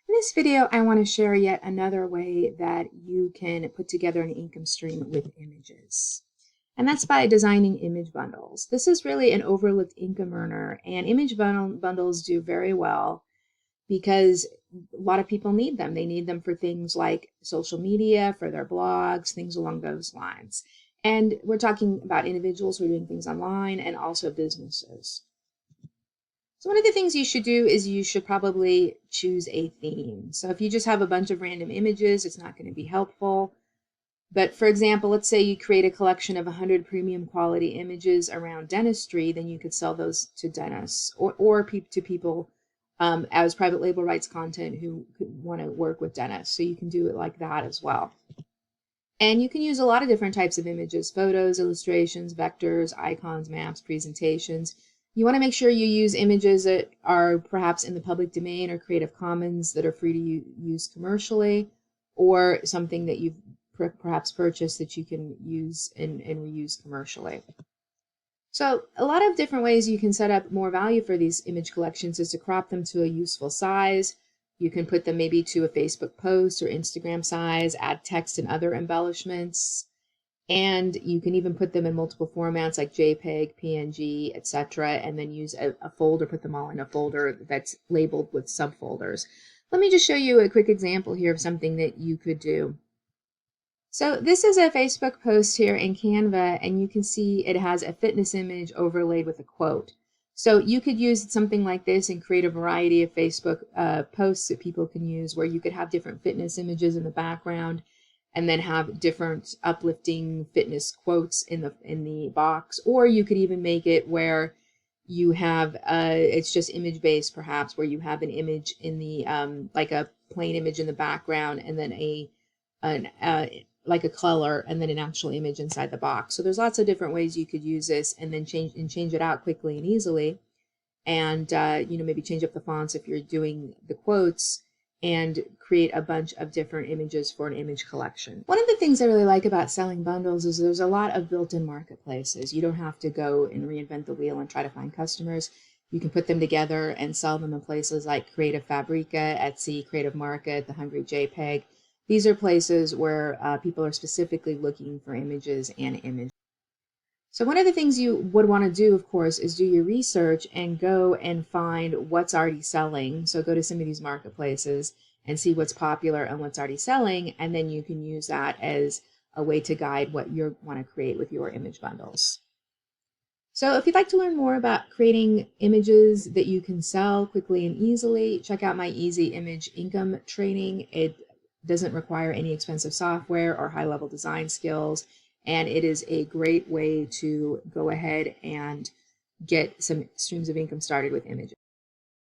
In this video, I want to share yet another way that you can put together an income stream with images. And that's by designing image bundles. This is really an overlooked income earner, and image bundles do very well because a lot of people need them. They need them for things like social media, for their blogs, things along those lines. And we're talking about individuals who are doing things online and also businesses. So one of the things you should do is you should probably choose a theme. So if you just have a bunch of random images, it's not going to be helpful. But for example, let's say you create a collection of 100 premium quality images around dentistry, then you could sell those to dentists or to people as private label rights content who want to work with dentists. So you can do it like that as well. And you can use a lot of different types of images: photos, illustrations, vectors, icons, maps, presentations. You want to make sure you use images that are perhaps in the public domain or Creative Commons that are free to use commercially, or something that you've perhaps purchased that you can use and reuse commercially. So a lot of different ways you can set up more value for these image collections is to crop them to a useful size. You can put them maybe to a Facebook post or Instagram size, add text and other embellishments. And you can even put them in multiple formats like JPEG, PNG, etc., and then use a folder, put them all in a folder that's labeled with subfolders. Let me just show you a quick example here of something that you could do. So this is a Facebook post here in Canva, and you can see it has a fitness image overlaid with a quote. So you could use something like this and create a variety of Facebook posts that people can use, where you could have different fitness images in the background and then have different uplifting fitness quotes in the box. Or you could even make it where you have it's just image based, perhaps, where you have an image in the like a plain image in the background, and then like a color, and then an actual image inside the box. So there's lots of different ways you could use this, and then change it out quickly and easily. And maybe change up the fonts if you're doing the quotes, and create a bunch of different images for an image collection. One of the things I really like about selling bundles is there's a lot of built-in marketplaces. You don't have to go and reinvent the wheel and try to find customers. You can put them together and sell them in places like Creative Fabrica, Etsy, Creative Market, The Hungry JPEG. These are places where people are specifically looking for images and images. So one of the things you would want to do, of course, is do your research and go and find what's already selling. So go to some of these marketplaces and see what's popular and what's already selling, and then you can use that as a way to guide what you want to create with your image bundles. So if you'd like to learn more about creating images that you can sell quickly and easily, check out my Easy Image Income training. It doesn't require any expensive software or high-level design skills. And it is a great way to go ahead and get some streams of income started with images.